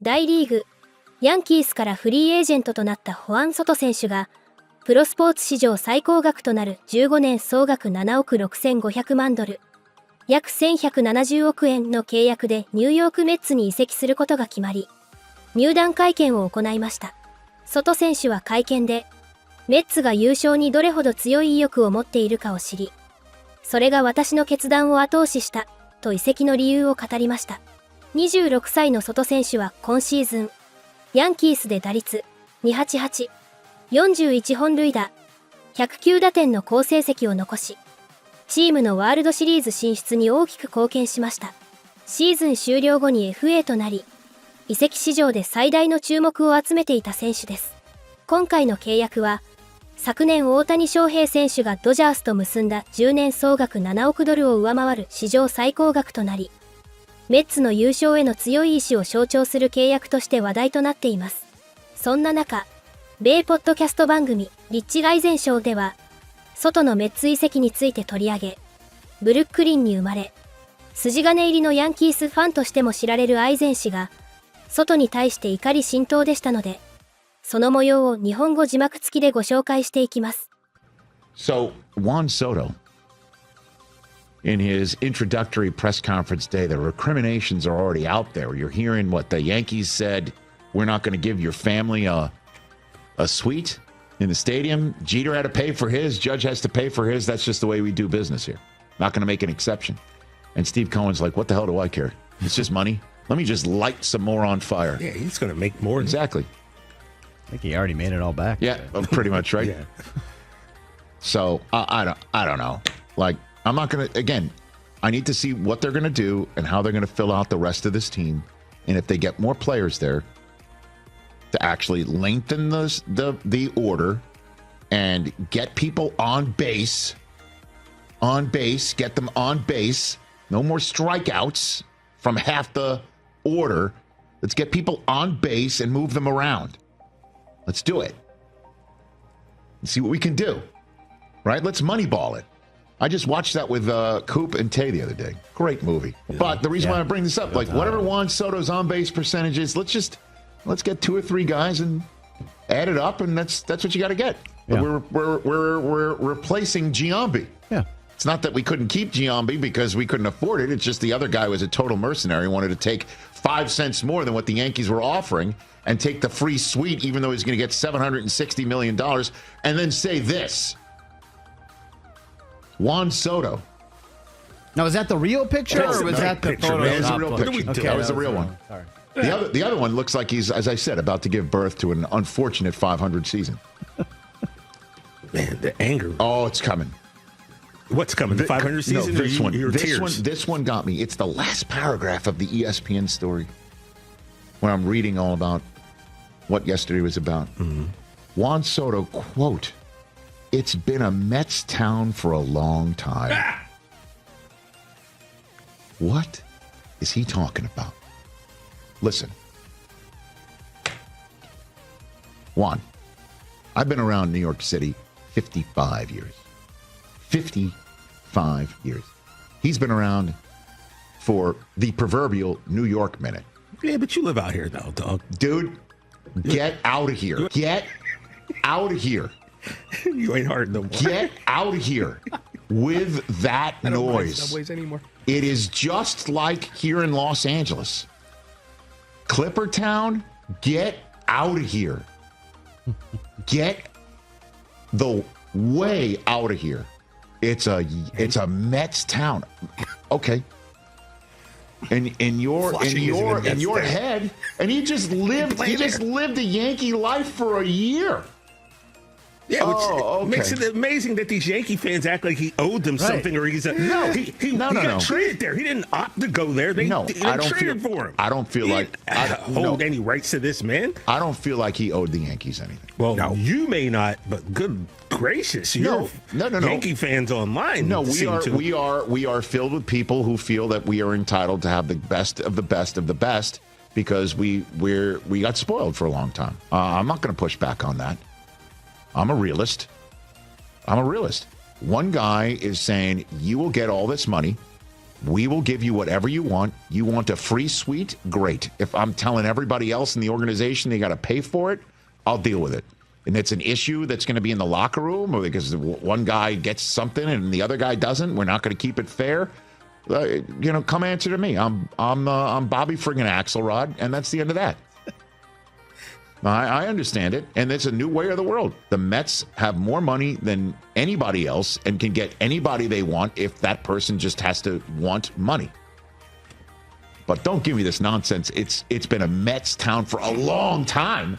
大リーグ、ヤンキースからフリーエージェントとなったホアン・ソト選手が、プロスポーツ史上最高額となる15年総額7億6500万ドル、約1170億円の契約でニューヨークメッツに移籍することが決まり、入団会見を行いました。ソト選手は会見で、メッツが優勝にどれほど強い意欲を持っているかを知り、それが私の決断を後押しした、と移籍の理由を語りました。26歳のソト選手は今シーズン、ヤンキースで打率288、41本塁打、109打点の好成績を残し、チームのワールドシリーズ進出に大きく貢献しました。シーズン終了後に FA となり、移籍市場で最大の注目を集めていた選手です。今回の契約は、昨年大谷翔平選手がドジャースと結んだ10年総額7億ドルを上回る史上最高額となり、メッツの優勝への強い意志を象徴する契約として話題となっています。そんな中、米ポッドキャスト番組リッチ・アイゼンショーでは、ソトのメッツ移籍について取り上げ、ブルックリンに生まれ、筋金入りのヤンキースファンとしても知られるアイゼン氏が、ソトに対して怒り心頭でしたので、その模様を日本語字幕付きでご紹介していきます。So, Juan Soto, in his introductory press conference day, the recriminations are already out there. You're hearing what the Yankees said, we're not going to give your family a suite in the stadium. Jeter had to pay for his, Judge has to pay for his. That's just the way we do business here. Not going to make an exception. And Steve Cohen's like, what the hell do I care? It's just money. Let me just light some more on fire. Yeah, he's going to make more. Exactly. I think he already made it all back. Yeah, pretty much, right? Yeah. So I don't know. Like, I'm not going to, again, I need to see what they're going to do and how they're going to fill out the rest of this team. And if they get more players there to actually lengthen the order and get people on base, get them on base. No more strikeouts from half the order. Let's get people on base and move them around. Let's do it. Let's see what we can do. Right? Let's moneyball it. I just watched that with Coop and Tay the other day. Great movie. Yeah. But the reason why I bring this up, like whatever Juan Soto's on-base percentage is, let's get 2 or 3 guys and add it up, and that's what you got to get. Yeah. We're replacing Giambi. Yeah. It's not that we couldn't keep Giambi because we couldn't afford it. It's just the other guy was a total mercenary, wanted to take 5 cents more than what the Yankees were offering and take the free suite, even though he's going to get $760 million, and then say this. Juan Soto. Now, is that the real picture, or was that the photo? That was a real picture. Okay, that was the real one. Sorry. The other one looks like he's, as I said, about to give birth to an unfortunate 500 season. Man, the anger. Oh, it's coming. What's coming? The 500 season? No, this one got me. It's the last paragraph of the ESPN story where I'm reading all about what yesterday was about. Mm-hmm. Juan Soto, quote, "It's been a Mets town for a long time." Ah! What is he talking about? Listen. Juan, I've been around New York City 55 years. 55 years. He's been around for the proverbial New York minute. Yeah, but you live out here, though, dog. Dude, get out of here. Get out of here. You ain't hard no more. Get out of here with that noise. Subways anymore. It is just like here in Los Angeles. Clipper Town, get out of here. Get the way out of here. It's a Mets town. Okay. And in your head, and he just lived a Yankee life for a year. Yeah, which makes it amazing that these Yankee fans act like he owed them something, or he's he got traded there. He didn't opt to go there. They traded for him. I don't feel like I hold any rights to this man. I don't feel like he owed the Yankees anything. Well, you may not, but good gracious, no. Yankee fans online. No, we are filled with people who feel that we are entitled to have the best of the best of the best because we got spoiled for a long time. I'm not going to push back on that. I'm a realist. One guy is saying, you will get all this money We will give you whatever you want. You want a free suite? Great. If I'm telling everybody else in the organization they got to pay for it, I'll deal with it. And it's an issue that's going to be in the locker room, or because one guy gets something and the other guy doesn't. We're not going to keep it fair. Come answer to me. I'm Bobby friggin' Axelrod, and that's the end of that. I understand it, and it's a new way of the world. The Mets have more money than anybody else and can get anybody they want if that person just has to want money. But don't give me this nonsense. It's been a Mets town for a long time.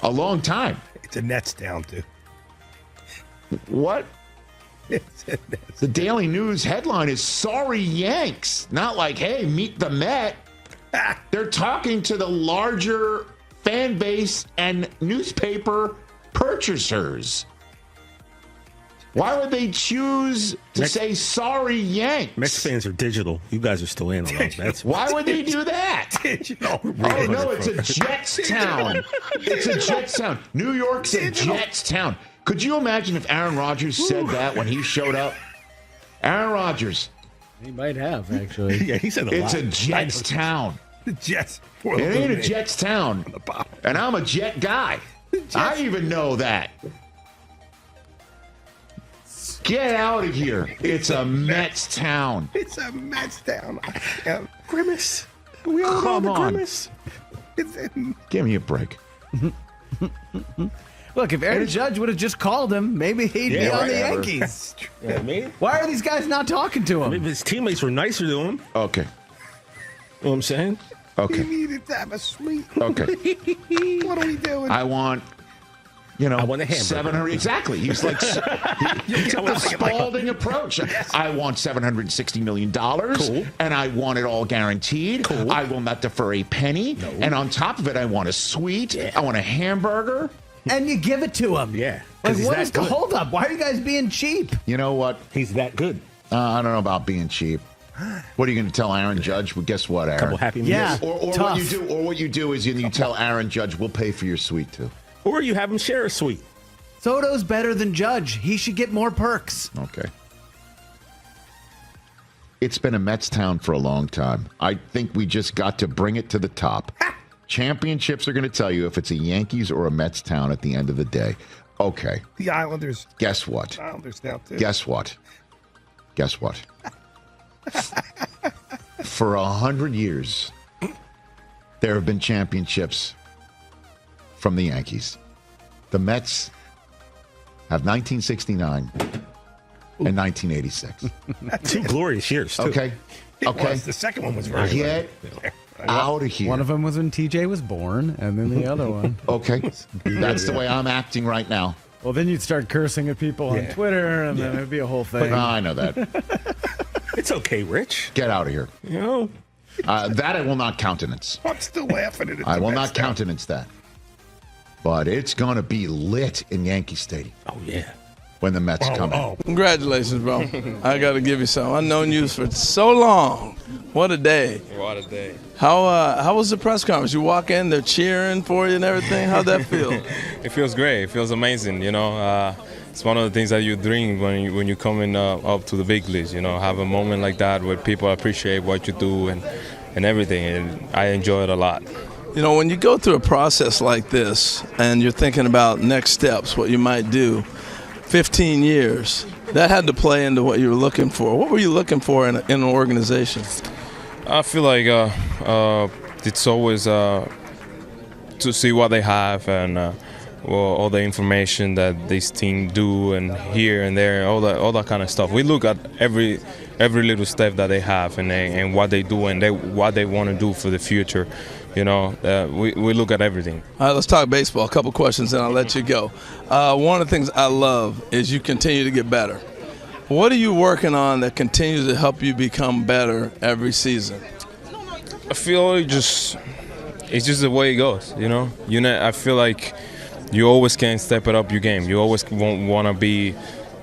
A long time. It's a Nets town, too. What? The Daily News headline is "Sorry Yanks." Not like, hey, meet the Met. They're talking to the larger fan base and newspaper purchasers. Why would they choose to say "Sorry Yanks"? Mets fans are digital. You guys are still analog. That's why would they do that? digital. Oh, no, it's a Jets town. It's a Jets town. New York's a Jets town. Could you imagine if Aaron Rodgers said that when he showed up? Aaron Rodgers. He might have, actually. Yeah, he said a lot. It's a Jets town. The Jets. It ain't a Jets town. And I'm a Jet guy. I even know that. Get out of here. It's a Mets town. It's a Mets town. Grimace. We all Come know the on. Grimace. Give me a break. Look, if Aaron Judge would have just called him, maybe he'd be on the Yankees. You know what I mean? Why are these guys not talking to him? Maybe his teammates were nicer to him. Okay. You know what I'm saying? Okay. He needed to have a suite. Okay. What are we doing? I want, I want a hamburger. 700. Exactly. He's like, he took the Spalding approach. I want $760 million. Cool. And I want it all guaranteed. Cool. I will not defer a penny. No. And on top of it, I want a suite. Yeah. I want a hamburger. And you give it to him. Yeah. Like, what is the holdup? Why are you guys being cheap? You know what? He's that good. I don't know about being cheap. What are you going to tell Aaron Judge? Well, guess what, Aaron? Couple happy meals. Yeah. Or what you do is you tell Aaron Judge, we'll pay for your suite too. Or you have him share a suite. Soto's better than Judge. He should get more perks. Okay. It's been a Mets town for a long time. I think we just got to bring it to the top. Championships are going to tell you if it's a Yankees or a Mets town at the end of the day. Okay. The Islanders. Guess what? Islanders now, too. Guess what? Guess what? For 100 years, there have been championships from the Yankees. The Mets have 1969 and 1986. 2 glorious years, too. Okay. Okay. The second one was very Get out of here. One of them was when TJ was born, and then the other one. Okay. That's the way I'm acting right now. Well, then you'd start cursing at people on Twitter, and then it'd be a whole thing. I know that. It's okay, Rich. Get out of here. You know? That I will not countenance. I'm still laughing at it. I will not countenance that. But it's going to be lit in Yankee Stadium. Oh, yeah. When the Mets come in. Congratulations, bro. I got to give you some. I've known you for so long. What a day. What a day. How was the press conference? You walk in, they're cheering for you and everything. How'd that feel? It feels great. It feels amazing, It's one of the things that you dream when you coming up to the big leagues, have a moment like that where people appreciate what you do and everything. And I enjoy it a lot. When you go through a process like this and you're thinking about next steps, what you might do, 15 years, that had to play into what you were looking for. What were you looking for in an organization? I feel like it's always to see what they have and all the information that this team do and here and there, all that kind of stuff. We look at every little step that they have and what they do and what they want to do for the future. We look at everything. All right, let's talk baseball. A couple questions, and I'll let you go. One of the things I love is you continue to get better. What are you working on that continues to help you become better every season? I feel it's just the way it goes, I feel like you always can step it up your game. You always want to be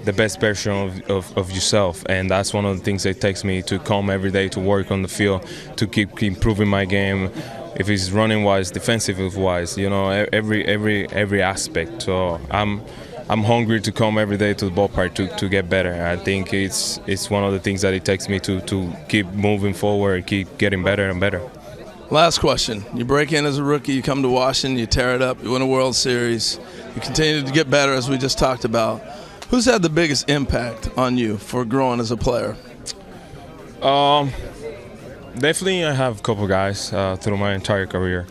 the best version of yourself, and that's one of the things that takes me to come every day to work on the field, to keep improving my game. If it's running wise, defensive wise, every aspect. So I'm I'm hungry to come every day to the ballpark to get better. I think it's one of the things that it takes me to keep moving forward, keep getting better and better. Last question. You break in as a rookie, you come to Washington, you tear it up, you win a World Series, you continue to get better as we just talked about. Who's had the biggest impact on you for growing as a player? Definitely I have a couple guys through my entire career.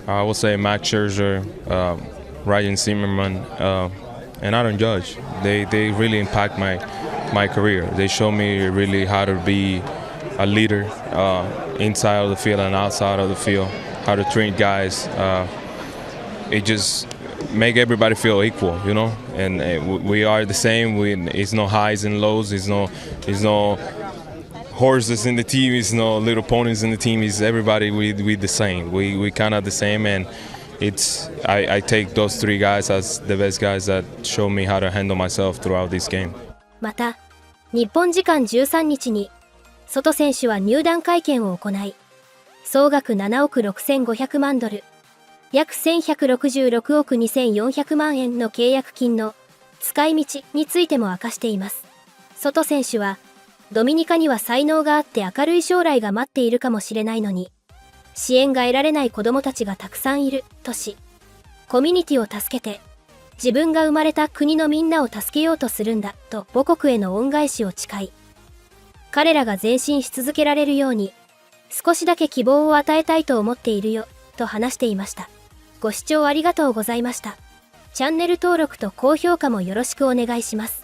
I would say Max Scherzer, Ryan Zimmerman, and Aaron Judge. They really impact my career. They show me really how to be a leader inside of the field and outside of the field, how to treat guys. It just make everybody feel equal, you know. And we are the same. It's no highs and lows. It's no horses in the team. It's no little ponies in the team. It's everybody. We the same. We kind of the same. And I take those three guys as the best guys that show me how to handle myself throughout this game. また、日本時間13日にソト選手は入団会見を行い、総額7億6500万ドル、約1166億2400万円の契約金の使い道についても明かしています。ソト選手は、ドミニカには才能があって明るい将来が待っているかもしれないのに、支援が得られない子どもたちがたくさんいるとし、コミュニティを助けて、自分が生まれた国のみんなを助けようとするんだと母国への恩返しを誓い、彼らが前進し続けられるように、少しだけ希望を与えたいと思っているよと話していました。ご視聴ありがとうございました。チャンネル登録と高評価もよろしくお願いします。